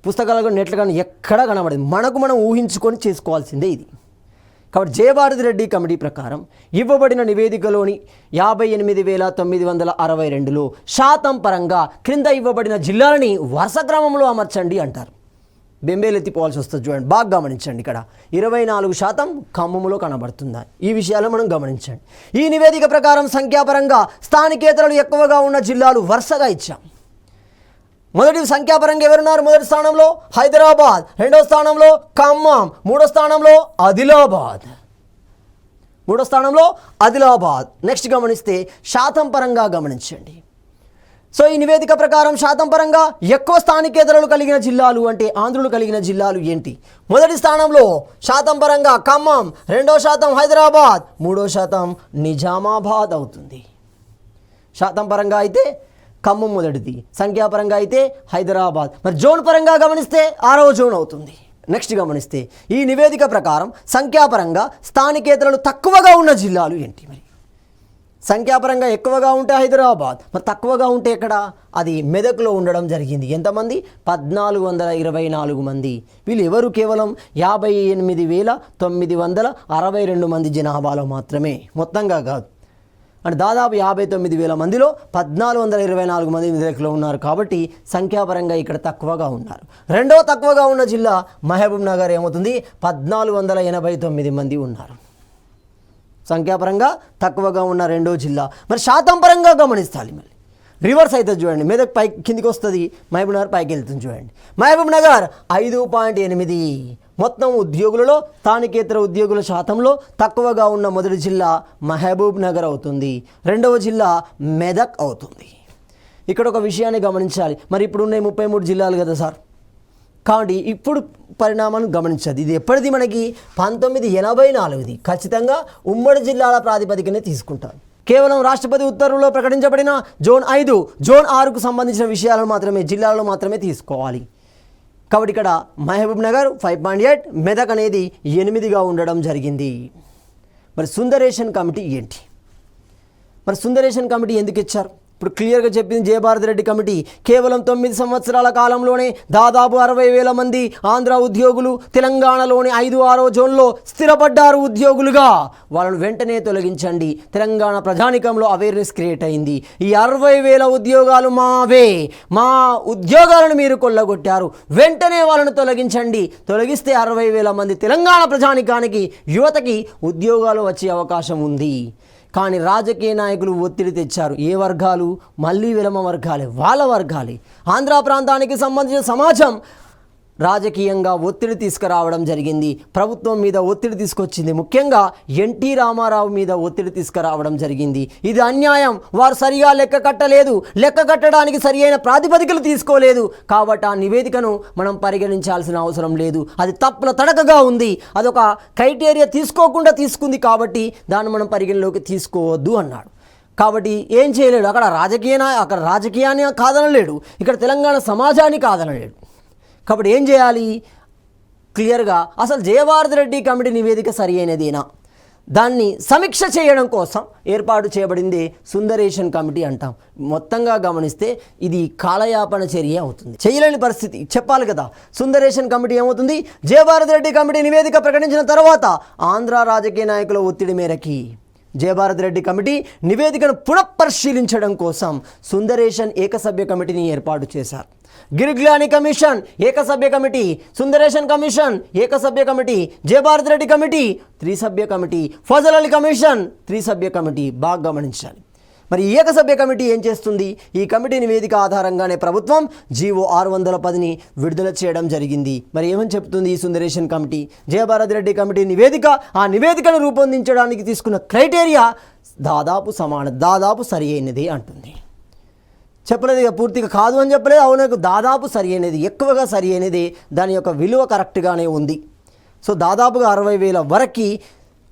Speaker 1: పుస్తకాలలో నెట్లు కానీ ఎక్కడా కనబడదు. మనకు మనం ఊహించుకొని చేసుకోవాల్సిందే ఇది. కాబట్టి జయభారత్ రెడ్డి కమిటీ ప్రకారం ఇవ్వబడిన నివేదికలోని 58,962లో శాతం పరంగా క్రింద ఇవ్వబడిన జిల్లాలని వరుస క్రమంలో అమర్చండి అంటారు. బెంబేలు ఎత్తిపోవాల్సి వస్తుంది చూడండి. బాగా గమనించండి. ఇక్కడ 24% ఖమ్మంలో కనబడుతుందా, ఈ విషయాలు మనం గమనించండి. ఈ నివేదిక ప్రకారం సంఖ్యాపరంగా స్థానికేతరులు ఎక్కువగా ఉన్న జిల్లాలు వరుసగా ఇచ్చాం. మొదటి సంఖ్యాపరంగా ఎవరున్నారు? మొదటి స్థానంలో హైదరాబాద్, రెండో స్థానంలో ఖమ్మం, మూడో స్థానంలో ఆదిలాబాద్. నెక్స్ట్ గమనిస్తే శాతం పరంగా గమనించండి. సో ఈ నివేదిక ప్రకారం శాతం పరంగా ఎక్కువ స్థానికేతరులు కలిగిన జిల్లాలు అంటే ఆంధ్రులు కలిగిన జిల్లాలు ఏంటి? మొదటి స్థానంలో శాతం పరంగా ఖమ్మం, 2% హైదరాబాద్, 3% నిజామాబాద్ అవుతుంది. శాతం పరంగా అయితే ఖమ్మం మొదటిది, సంఖ్యాపరంగా అయితే హైదరాబాద్. మరి జోన్ పరంగా గమనిస్తే 6వ జోన్ అవుతుంది. నెక్స్ట్ గమనిస్తే ఈ నివేదిక ప్రకారం సంఖ్యాపరంగా స్థానికేతరులు తక్కువగా ఉన్న జిల్లాలు ఏంటి? మరి సంఖ్యాపరంగా ఎక్కువగా ఉంటే హైదరాబాద్, మరి తక్కువగా ఉంటే ఎక్కడ? అది మెదక్లో ఉండడం జరిగింది. ఎంతమంది? 1,424 మంది. వీళ్ళు ఎవరు? కేవలం 58,962 మంది జనాభాలో మాత్రమే, మొత్తంగా కాదు. అంటే దాదాపు 59,000 మందిలో 1,424 మంది మెదక్లో ఉన్నారు. కాబట్టి సంఖ్యాపరంగా ఇక్కడ తక్కువగా ఉన్నారు. రెండో తక్కువగా ఉన్న జిల్లా మహబూబ్ నగర్ ఏమవుతుంది? 1,489 మంది ఉన్నారు. సంఖ్యాపరంగా తక్కువగా ఉన్న రెండో జిల్లా. మరి శాతం పరంగా గమనిస్తాలి. మళ్ళీ రివర్స్ అవుతుంది చూడండి. మెదక్ పైకి కిందికి వస్తుంది, మహబూబ్ నగర్ పైకి వెళ్తుంది చూడండి. మహబూబ్ నగర్ 5.8. మొత్తం ఉద్యోగులలో స్థానికేతర ఉద్యోగుల శాతంలో తక్కువగా ఉన్న మొదటి జిల్లా మహబూబ్ నగర్ అవుతుంది. రెండవ జిల్లా మెదక్ అవుతుంది. ఇక్కడ ఒక విషయాన్ని గమనించాలి. మరి ఇప్పుడు ఉన్నాయి 33 జిల్లాలు కదా సార్. కాబట్టి ఇప్పుడు పరిణామాలను గమనించదు. ఇది ఎప్పటిది? మనకి 1984ది. ఖచ్చితంగా ఉమ్మడి జిల్లాల ప్రాతిపదికనే తీసుకుంటారు. కేవలం రాష్ట్రపతి ఉత్తర్వులో ప్రకటించబడిన జోన్ 5, జోన్ 6కు సంబంధించిన విషయాలను మాత్రమే, జిల్లాలో మాత్రమే తీసుకోవాలి. కాబట్టి ఇక్కడ మహబూబ్ నగర్ 5.8, మెదక్ అనేది 8గా ఉండడం జరిగింది. మరి సుందరేషన్ కమిటీ ఏంటి? మరి సుందరేషన్ కమిటీ ఎందుకు ఇచ్చారు? ఇప్పుడు క్లియర్గా చెప్పింది జయభారత్ రెడ్డి కమిటీ. కేవలం 9 సంవత్సరాల కాలంలోనే దాదాపు 60,000 మంది ఆంధ్ర ఉద్యోగులు తెలంగాణలోని 5-6వ జోన్లో స్థిరపడ్డారు ఉద్యోగులుగా. వాళ్ళను వెంటనే తొలగించండి. తెలంగాణ ప్రజానికంలో అవేర్నెస్ క్రియేట్ అయింది. ఈ 60,000 ఉద్యోగాలు మావే, మా ఉద్యోగాలను మీరు కొల్లగొట్టారు, వెంటనే వాళ్ళను తొలగించండి. తొలగిస్తే 60,000 మంది తెలంగాణ ప్రజానికానికి, యువతకి ఉద్యోగాలు వచ్చే అవకాశం ఉంది. కానీ రాజకీయ నాయకులు ఒత్తిడి తెచ్చారు. ఏ వర్గాలు? మళ్ళీ విలమ వర్గాలే, వాళ్ళ వర్గాలే. ఆంధ్ర ప్రాంతానికి సంబంధించిన సమాజం రాజకీయంగా ఒత్తిడి తీసుకురావడం జరిగింది. ప్రభుత్వం మీద ఒత్తిడి తీసుకొచ్చింది. ముఖ్యంగా ఎన్టీ రామారావు మీద ఒత్తిడి తీసుకురావడం జరిగింది. ఇది అన్యాయం, వారు సరిగా లెక్క కట్టలేదు, లెక్క కట్టడానికి సరి అయిన ప్రాతిపదికలు తీసుకోలేదు, కాబట్టి ఆ నివేదికను మనం పరిగణించాల్సిన అవసరం లేదు, అది తప్పుల తడకగా ఉంది, అదొక క్రైటీరియా తీసుకోకుండా తీసుకుంది, కాబట్టి దాన్ని మనం పరిగణలోకి తీసుకోవద్దు అన్నాడు. కాబట్టి ఏం చేయలేడు, అక్కడ రాజకీయాన్ని కాదనలేడు, ఇక్కడ తెలంగాణ సమాజాన్ని కాదనలేడు. కాబట్టి ఏం చేయాలి, క్లియర్గా అసలు జయభారతి రెడ్డి కమిటీ నివేదిక సరి అయినదేనా, దాన్ని సమీక్ష చేయడం కోసం ఏర్పాటు చేయబడింది సుందరేషన్ కమిటీ అంటాం. మొత్తంగా గమనిస్తే ఇది కాలయాపన చర్య అవుతుంది, చేయలేని పరిస్థితి చెప్పాలి కదా. సుందరేషన్ కమిటీ ఏమవుతుంది, జయభారతి రెడ్డి కమిటీ నివేదిక ప్రకటించిన తర్వాత ఆంధ్ర రాజకీయ నాయకుల ఒత్తిడి మేరకి జయభారతి రెడ్డి కమిటీ నివేదికను పునఃపరిశీలించడం కోసం సుందరేషన్ ఏకసభ్య కమిటీని ఏర్పాటు చేశారు. గిరిగ్లాని కమిషన్ ఏకసభ్య కమిటీ, సుందరేషన్ కమిషన్ ఏకసభ్య కమిటీ, జయభారతి రెడ్డి కమిటీ త్రిసభ్య కమిటీ, ఫజల్ అలీ కమిషన్ త్రిసభ్య కమిటీ. బాగా గమనించాలి. మరి ఈ ఏకసభ్య కమిటీ ఏం చేస్తుంది, ఈ కమిటీ నివేదిక ఆధారంగానే ప్రభుత్వం జీవో 610ని విడుదల చేయడం జరిగింది. మరి ఏమని చెప్తుంది ఈ సుందరేషన్ కమిటీ, జయభారతి రెడ్డి కమిటీ నివేదిక, ఆ నివేదికను రూపొందించడానికి తీసుకున్న క్రైటీరియా దాదాపు సరి అయినది అంటుంది. చెప్పలేదు, ఇక పూర్తిగా కాదు అని చెప్పలేదు, అవునకు దాదాపు సరి అయినది, ఎక్కువగా సరి అయినది, దాని యొక్క విలువ కరెక్ట్గానే ఉంది. సో దాదాపుగా 60,000 వరకు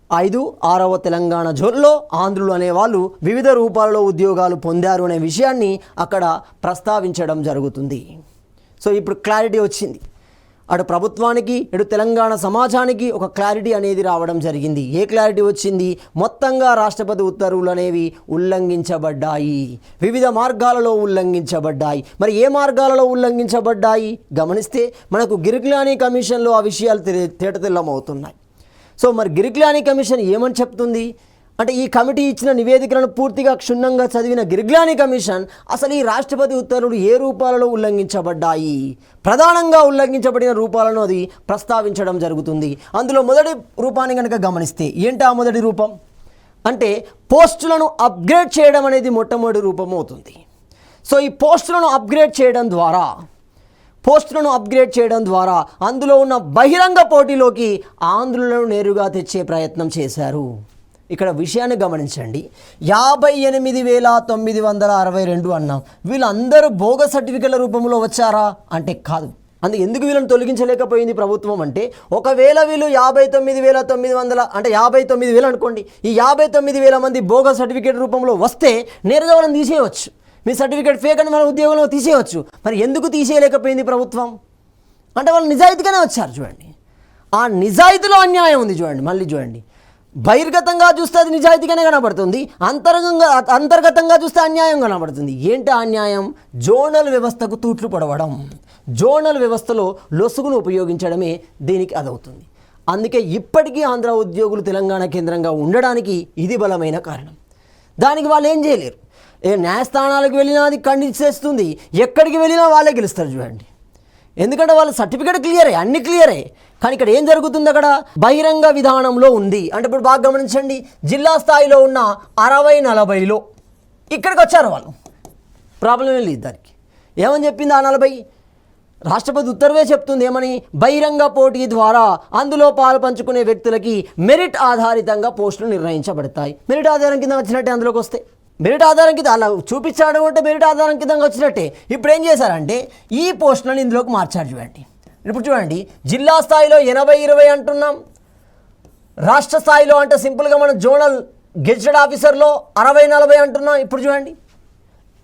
Speaker 1: 5-6వ తెలంగాణ జోన్లో ఆంధ్రులు అనేవాళ్ళు వివిధ రూపాలలో ఉద్యోగాలు పొందారు అనే విషయాన్ని అక్కడ ప్రస్తావించడం జరుగుతుంది. సో ఇప్పుడు క్లారిటీ వచ్చింది, అటు ప్రభుత్వానికి ఇటు తెలంగాణ సమాజానికి ఒక క్లారిటీ అనేది రావడం జరిగింది. ఏ క్లారిటీ వచ్చింది, మొత్తంగా రాష్ట్రపతి ఉత్తర్వులు అనేవి ఉల్లంఘించబడ్డాయి, వివిధ మార్గాలలో ఉల్లంఘించబడ్డాయి. మరి ఏ మార్గాలలో ఉల్లంఘించబడ్డాయి గమనిస్తే మనకు గిరిగ్లాని కమిషన్లో ఆ విషయాలు తేటతెల్లమవుతున్నాయి. సో మరి గిరిగ్లాని కమిషన్ ఏమని చెప్తుంది అంటే, ఈ కమిటీ ఇచ్చిన నివేదికలను పూర్తిగా క్షుణ్ణంగా చదివిన గిరిగ్లాని కమిషన్ అసలు ఈ రాష్ట్రపతి ఉత్తర్వులు ఏ రూపాలలో ఉల్లంఘించబడ్డాయి, ప్రధానంగా ఉల్లంఘించబడిన రూపాలను అది ప్రస్తావించడం జరుగుతుంది. అందులో మొదటి రూపాన్ని కనుక గమనిస్తే ఏంటి ఆ మొదటి రూపం అంటే, పోస్టులను అప్గ్రేడ్ చేయడం అనేది మొట్టమొదటి రూపం అవుతుంది. సో ఈ పోస్టులను అప్గ్రేడ్ చేయడం ద్వారా అందులో ఉన్న బహిరంగ పోటీలోకి ఆంధ్రులను నేరుగా తెచ్చే ప్రయత్నం చేశారు. ఇక్కడ విషయాన్ని గమనించండి, 58,962 అన్నాం, వీళ్ళందరూ బోగస్ సర్టిఫికెట్ల రూపంలో వచ్చారా అంటే కాదు. అందుకే ఎందుకు వీళ్ళని తొలగించలేకపోయింది ప్రభుత్వం అంటే, ఒకవేళ వీళ్ళు 59,900 అంటే 59,000 అనుకోండి, ఈ 59,000 మంది బోగస్ సర్టిఫికేట్ రూపంలో వస్తే నేరుగా వాళ్ళని తీసేయవచ్చు, మీ సర్టిఫికేట్ ఫేక్ అని మన ఉద్యోగంలో తీసేయవచ్చు. మరి ఎందుకు తీసేయలేకపోయింది ప్రభుత్వం అంటే, వాళ్ళు నిజాయితీగానే వచ్చారు. చూడండి, ఆ నిజాయితీలో అన్యాయం ఉంది. మళ్ళీ చూడండి, బహిర్గతంగా చూస్తే అది నిజాయితీగానే కనబడుతుంది, అంతర్గతంగా చూస్తే అన్యాయం కనబడుతుంది. ఏంటి అన్యాయం, జోనల్ వ్యవస్థకు తూట్లు పడవడం, జోనల్ వ్యవస్థలో లొసుగును ఉపయోగించడమే దీనికి అదవుతుంది. అందుకే ఇప్పటికీ ఆంధ్ర ఉద్యోగులు తెలంగాణ కేంద్రంగా ఉండడానికి ఇది బలమైన కారణం. దానికి వాళ్ళు ఏం చేయలేరు, ఏ న్యాయస్థానాలకు వెళ్ళినా అది ఖండించేస్తుంది, ఎక్కడికి వెళ్ళినా వాళ్ళే గెలుస్తారు. చూడండి, ఎందుకంటే వాళ్ళ సర్టిఫికేట్ క్లియరే, అన్ని క్లియరే. కానీ ఇక్కడ ఏం జరుగుతుంది, అక్కడ బహిరంగ విధానంలో ఉంది. అంటే ఇప్పుడు బాగా గమనించండి, జిల్లా స్థాయిలో ఉన్న 60-40లో ఇక్కడికి వచ్చారు వాళ్ళు, ప్రాబ్లం ఏం లేదు దానికి. ఏమని చెప్పింది ఆ 40, రాష్ట్రపతి ఉత్తర్వే చెప్తుంది ఏమని, బహిరంగ పోటీ ద్వారా అందులో పాలు పంచుకునే వ్యక్తులకి మెరిట్ ఆధారితంగా పోస్టులు నిర్ణయించబడతాయి. మెరిట్ ఆధారం కింద వచ్చినట్టే అందులోకి వస్తే, మెరిట్ ఆధారం కింద అలా చూపించాడు అంటే మెరిట్ ఆధారం కింద వచ్చినట్టే. ఇప్పుడు ఏం చేశారంటే ఈ పోస్టులను ఇందులోకి మార్చారు. చూడండి, ఇప్పుడు చూడండి, జిల్లా స్థాయిలో 80-20 అంటున్నాం, రాష్ట్ర స్థాయిలో అంటే సింపుల్గా మనం జోనల్ గెజిటెడ్ ఆఫీసర్లో 60-40 అంటున్నాం. ఇప్పుడు చూడండి,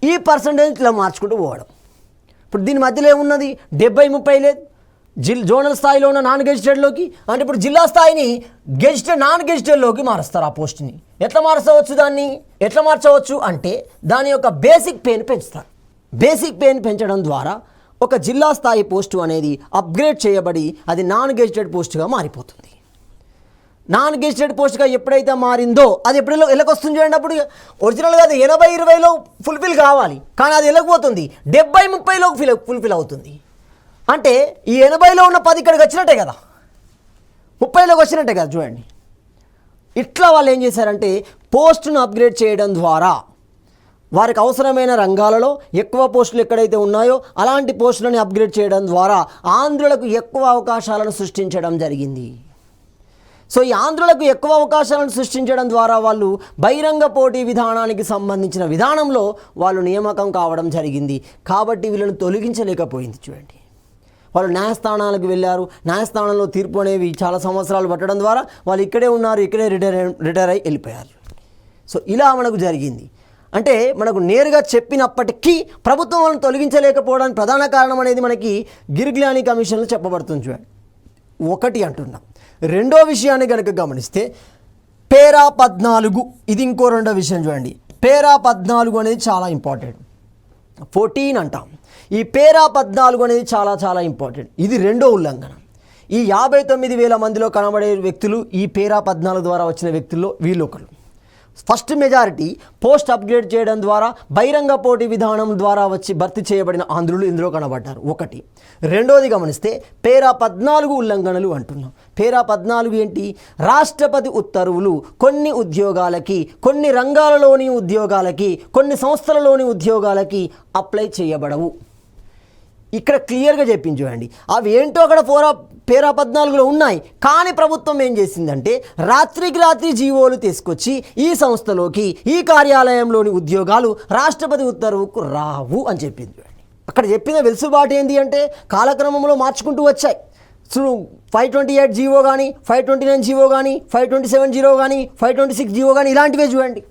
Speaker 1: ఈ పర్సంటేజ్ ఇట్లా మార్చుకుంటూ పోవడం. ఇప్పుడు దీని మధ్యలో ఏమున్నది, 70-30 లేదు. జోనల్ స్థాయిలో ఉన్న నాన్ గెజిటెడ్లోకి, అంటే ఇప్పుడు జిల్లా స్థాయిని గెజిటెడ్ నాన్ గెజిటెడ్లోకి మారుస్తారు. ఆ పోస్ట్ని ఎట్లా మార్చవచ్చు అంటే దాని యొక్క బేసిక్ పేని పెంచుతారు. బేసిక్ పేని పెంచడం ద్వారా ఒక జిల్లా స్థాయి పోస్టు అనేది అప్గ్రేడ్ చేయబడి అది నాన్ గెజిటెడ్ పోస్టుగా మారిపోతుంది. నాన్ గెజిటెడ్ పోస్ట్గా ఎప్పుడైతే మారిందో అది ఎప్పుడు ఎలాగొస్తుంది చూడండి. అప్పుడు ఒరిజినల్గా అది 80-20లో ఫుల్ఫిల్ కావాలి, కానీ అది ఎలాగపోతుంది 70-30లోకి ఫుల్ఫిల్ అవుతుంది. అంటే ఈ 80లో ఉన్న 10 ఇక్కడికి వచ్చినట్టే కదా, 30లోకి వచ్చినట్టే కదా. చూడండి, ఇట్లా వాళ్ళు ఏం చేశారంటే పోస్టును అప్గ్రేడ్ చేయడం ద్వారా వారికి అవసరమైన రంగాలలో ఎక్కువ పోస్టులు ఎక్కడైతే ఉన్నాయో అలాంటి పోస్టులను అప్గ్రేడ్ చేయడం ద్వారా ఆంధ్రులకు ఎక్కువ అవకాశాలను సృష్టించడం జరిగింది. సో ఈ ఆంధ్రులకు ఎక్కువ అవకాశాలను సృష్టించడం ద్వారా వాళ్ళు బహిరంగ పోటీ విధానానికి సంబంధించిన విధానంలో వాళ్ళు నియామకం కావడం జరిగింది. కాబట్టి వీళ్ళని తొలగించలేకపోయింది. చూడండి, వాళ్ళు న్యాయస్థానాలకు వెళ్ళారు. న్యాయస్థానంలో తీర్పు అనేవి చాలా సంవత్సరాలు పట్టడం ద్వారా వాళ్ళు ఇక్కడే ఉన్నారు, ఇక్కడే రిటైర్ అయి వెళ్ళిపోయారు. సో ఇలా మనకు జరిగింది. అంటే మనకు నేరుగా చెప్పినప్పటికీ ప్రభుత్వం వాళ్ళని తొలగించలేకపోవడానికి ప్రధాన కారణం అనేది మనకి గిరిగ్లాని కమిషన్లో చెప్పబడుతుంది. చూడండి, ఒకటి అంటున్నాం. రెండో విషయాన్ని కనుక గమనిస్తే పేరా 14, ఇది ఇంకో రెండో విషయం. చూడండి, పేరా 14 అనేది చాలా ఇంపార్టెంట్. 14 అంటాం. ఈ పేరా 14 అనేది చాలా చాలా ఇంపార్టెంట్. ఇది రెండో ఉల్లంఘన. ఈ 59,000 మందిలో కనబడే వ్యక్తులు ఈ పేరా 14 ద్వారా వచ్చిన వ్యక్తుల్లో వీళ్ళొకరు. ఫస్ట్ మెజారిటీ పోస్ట్ అప్గ్రేడ్ చేయడం ద్వారా బహిరంగ పోటీ విధానం ద్వారా వచ్చి భర్తీ చేయబడిన ఆంధ్రులు ఇందులో కనబడ్డారు. ఒకటి. రెండోది గమనిస్తే పేరా 14 ఉల్లంఘనలు అంటున్నాం. పేరా 14 ఏంటి? రాష్ట్రపతి ఉత్తర్వులు కొన్ని ఉద్యోగాలకి, కొన్ని రంగాలలోని ఉద్యోగాలకి, కొన్ని సంస్థలలోని ఉద్యోగాలకి అప్లై చేయబడవు. ఇక్కడ క్లియర్గా చెప్పించండి. అవి ఏంటో అక్కడ పేరా 14లో ఉన్నాయి. కానీ ప్రభుత్వం ఏం చేసిందంటే రాత్రికి రాత్రి జీవోలు తీసుకొచ్చి ఈ సంస్థలోకి, ఈ కార్యాలయంలోని ఉద్యోగాలు రాష్ట్రపతి ఉత్తర్వుకు రావు అని చెప్పింది. అక్కడ చెప్పిన వెసులుబాటు ఏంటి అంటే కాలక్రమంలో మార్చుకుంటూ వచ్చాయి. 528 జీవో కానీ, 529 జీవో కానీ, 527 జీవో కానీ, 526 జీవో కానీ ఇలాంటివే చూడండి.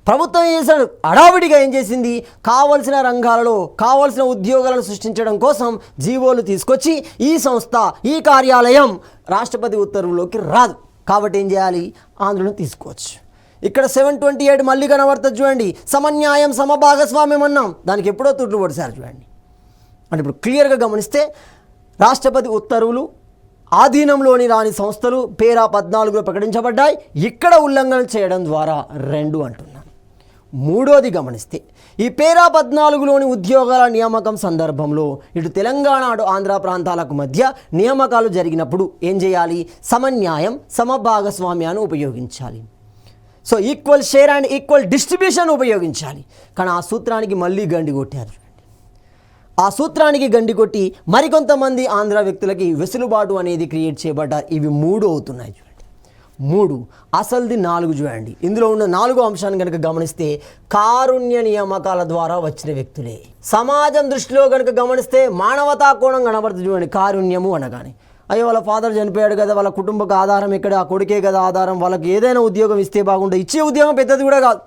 Speaker 1: ప్రభుత్వం ఏం చేశాడు? హడావిడిగా ఏం చేసింది? కావలసిన రంగాలలో కావలసిన ఉద్యోగాలను సృష్టించడం కోసం జీవోలు తీసుకొచ్చి ఈ సంస్థ, ఈ కార్యాలయం రాష్ట్రపతి ఉత్తర్వులోకి రాదు. కాబట్టి ఏం చేయాలి? ఆందోళన తీసుకోవచ్చు. ఇక్కడ 728 మళ్ళీ కనబడుతుంది. చూడండి, సమన్యాయం సమభాగస్వామ్యం అన్నాం. దానికి ఎప్పుడో తుట్లు పడిసారు. చూడండి, అంటే ఇప్పుడు క్లియర్గా గమనిస్తే రాష్ట్రపతి ఉత్తర్వులు ఆధీనంలోని రాని సంస్థలు పేరా 14లో ప్రకటించబడ్డాయి. ఇక్కడ ఉల్లంఘన చేయడం ద్వారా 2 అంటున్నాం. మూడోది గమనిస్తే ఈ పేరా 14లోని ఉద్యోగాల నియామకం సందర్భంలో ఇటు తెలంగాణ అటు ఆంధ్ర ప్రాంతాలకు మధ్య నియామకాలు జరిగినప్పుడు ఏం చేయాలి? సమన్యాయం సమభాగస్వామ్యాన్ని ఉపయోగించాలి. So equal share and equal distribution ఉపయోగించాలి. కానీ ఆ సూత్రానికి మళ్ళీ గండి కొట్టారు. ఆ సూత్రానికి గండి కొట్టి మరికొంతమంది ఆంధ్ర వ్యక్తులకి వెసులుబాటు అనేది క్రియేట్ చేయబడ్డారు. ఇవి 3 అవుతున్నాయి. చూడండి, 3. అసలుది 4 చూడండి. ఇందులో ఉన్న 4వ అంశాన్ని కనుక గమనిస్తే కారుణ్య నియామకాల ద్వారా వచ్చిన వ్యక్తులే. సమాజం దృష్టిలో కనుక గమనిస్తే మానవతా కోణం కనబడుతుంది. చూడండి, కారుణ్యము అనగానే అయ్యో వాళ్ళ ఫాదర్ చనిపోయాడు కదా, వాళ్ళ కుటుంబకు ఆధారం ఎక్కడ? ఆ కొడుకే కదా ఆధారం. వాళ్ళకి ఏదైనా ఉద్యోగం ఇస్తే బాగుంటుంది. ఇచ్చే ఉద్యోగం పెద్దది కూడా కాదు.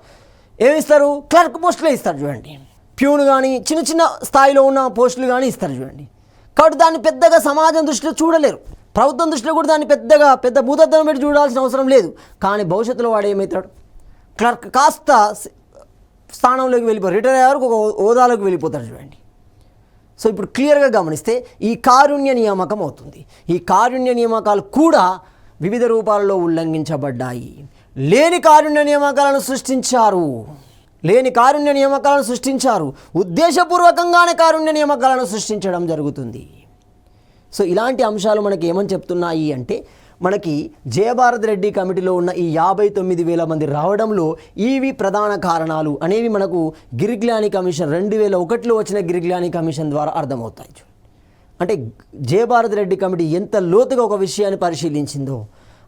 Speaker 1: ఏమిస్తారు? క్లర్క్ పోస్టులే ఇస్తారు. చూడండి, ప్యూన్ కానీ చిన్న చిన్న స్థాయిలో ఉన్న పోస్టులు కానీ ఇస్తారు. చూడండి, కాబట్టి దాన్ని పెద్దగా సమాజం దృష్టిలో చూడలేరు. ప్రభుత్వం దృష్టిలో కూడా దాన్ని పెద్ద భూతద్దం పెట్టి చూడాల్సిన అవసరం లేదు. కానీ భవిష్యత్తులో వాడు ఏమవుతాడు? క్లర్క్ కాస్త స్థానంలోకి వెళ్ళిపోతారు, రిటైర్ అయ్యే వరకు ఒక హోదాలోకి వెళ్ళిపోతారు. చూడండి, సో ఇప్పుడు క్లియర్గా గమనిస్తే ఈ కారుణ్య నియామకం అవుతుంది. ఈ కారుణ్య నియామకాలు కూడా వివిధ రూపాలలో ఉల్లంఘించబడ్డాయి. లేని కారుణ్య నియామకాలను సృష్టించారు. ఉద్దేశపూర్వకంగానే కారుణ్య నియామకాలను సృష్టించడం జరుగుతుంది. సో ఇలాంటి అంశాలు మనకి ఏమని చెప్తున్నాయి అంటే మనకి జయభారత్ రెడ్డి కమిటీలో ఉన్న ఈ 59,000 మంది రావడంలో ఇవి ప్రధాన కారణాలు అనేవి మనకు గిరిగ్లాని కమిషన్ 2001లో వచ్చిన గిరిగ్లాని కమిషన్ ద్వారా అర్థమవుతాయి. అంటే జయభారత్ రెడ్డి కమిటీ ఎంత లోతుగా ఒక విషయాన్ని పరిశీలించిందో.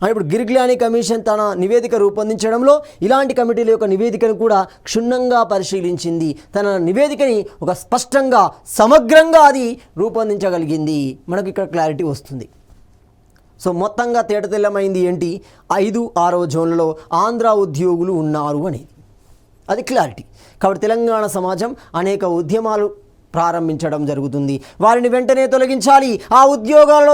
Speaker 1: అని ఇప్పుడు గిరిగ్లాని కమిషన్ తన నివేదిక రూపొందించడంలో ఇలాంటి కమిటీల యొక్క నివేదికను కూడా క్షుణ్ణంగా పరిశీలించింది. తన నివేదికని ఒక స్పష్టంగా సమగ్రంగా అది రూపొందించగలిగింది. మనకు ఇక్కడ క్లారిటీ వస్తుంది. సో మొత్తంగా తేటతెల్లమైంది ఏంటి? 5-6 జోన్లలో ఆంధ్ర ఉద్యోగులు ఉన్నారు అనేది, అది క్లారిటీ. కాబట్టి తెలంగాణ సమాజం అనేక ఉద్యమాలు ప్రారంభించడం జరుగుతుంది. వారిని వెంటనే తొలగించాలి. ఆ ఉద్యోగాలలో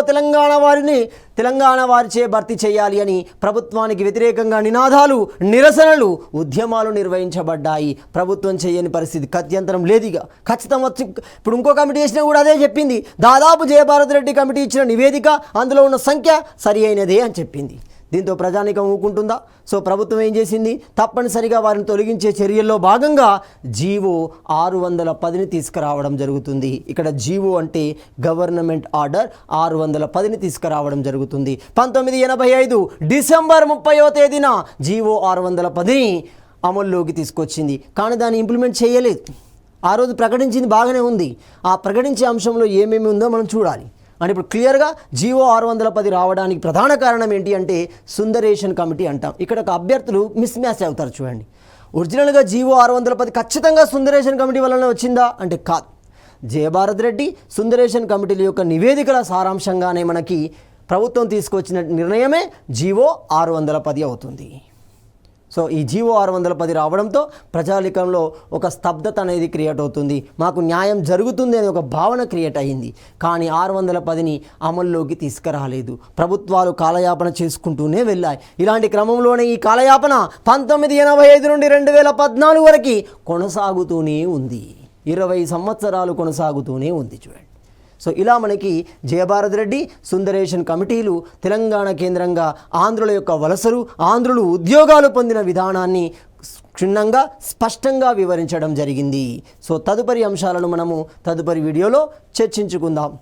Speaker 1: తెలంగాణ వారిచే భర్తీ చేయాలి అని ప్రభుత్వానికి వ్యతిరేకంగా నినాదాలు, నిరసనలు, ఉద్యమాలు నిర్వహించబడ్డాయి. ప్రభుత్వం చేయని పరిస్థితి గత్యంతరం లేదుగా. ఖచ్చితం వచ్చి ఇప్పుడు ఇంకో కమిటీ చేసినా కూడా అదే చెప్పింది. దాదాపు జయభారత్ రెడ్డి కమిటీ ఇచ్చిన నివేదిక అందులో ఉన్న సంఖ్య సరి అయినదే అని చెప్పింది. దీంతో ప్రజానీకం ఊరుకుంటుందా? సో ప్రభుత్వం ఏం చేసింది? తప్పనిసరిగా వారిని తొలగించే చర్యల్లో భాగంగా జీవో 610ని తీసుకురావడం జరుగుతుంది. ఇక్కడ జీవో అంటే గవర్నమెంట్ ఆర్డర్ 610ని తీసుకురావడం జరుగుతుంది. 1985 డిసెంబర్ 30వ తేదీన జీవో 610ని అమల్లోకి తీసుకొచ్చింది, కానీ దాన్ని ఇంప్లిమెంట్ చేయలేదు. ఆ రోజు ప్రకటించింది బాగానే ఉంది, ఆ ప్రకటించే అంశంలో ఏమేమి ఉందో మనం చూడాలి. అంటే ఇప్పుడు క్లియర్గా జీవో 610 రావడానికి ప్రధాన కారణం ఏంటి అంటే సుందరేషన్ కమిటీ అంటాం. ఇక్కడ ఒక అభ్యర్థులు మిస్ మ్యాచ్ అవుతారు చూడండి. ఒరిజినల్గా జీవో 610 ఖచ్చితంగా సుందరేషన్ కమిటీ వలన వచ్చిందా అంటే కాదు. జయభారత్ రెడ్డి సుందరేషన్ కమిటీల యొక్క నివేదికల సారాంశంగానే మనకి ప్రభుత్వం తీసుకొచ్చిన నిర్ణయమే జీవో 610 అవుతుంది. సో ఈ జీవో 610 రావడంతో ప్రజాలికంలో ఒక స్తబ్దత అనేది క్రియేట్ అవుతుంది. మాకు న్యాయం జరుగుతుంది అనే ఒక భావన క్రియేట్ అయ్యింది. కానీ 610ని అమల్లోకి తీసుకురాలేదు. ప్రభుత్వాలు కాలయాపన చేసుకుంటూనే వెళ్ళాయి. ఇలాంటి క్రమంలోనే ఈ కాలయాపన 1985 నుండి 2014 వరకు కొనసాగుతూనే ఉంది. 20 సంవత్సరాలు కొనసాగుతూనే ఉంది చూడండి. సో ఇలా మనకి జయభారత్ రెడ్డి సుందరేషన్ కమిటీలు తెలంగాణ కేంద్రంగా ఆంధ్రుల యొక్క వలసలు, ఆంధ్రులు ఉద్యోగాలు పొందిన విధానాన్ని క్షుణ్ణంగా స్పష్టంగా వివరించడం జరిగింది. సో తదుపరి అంశాలను మనము తదుపరి వీడియోలో చర్చించుకుందాం.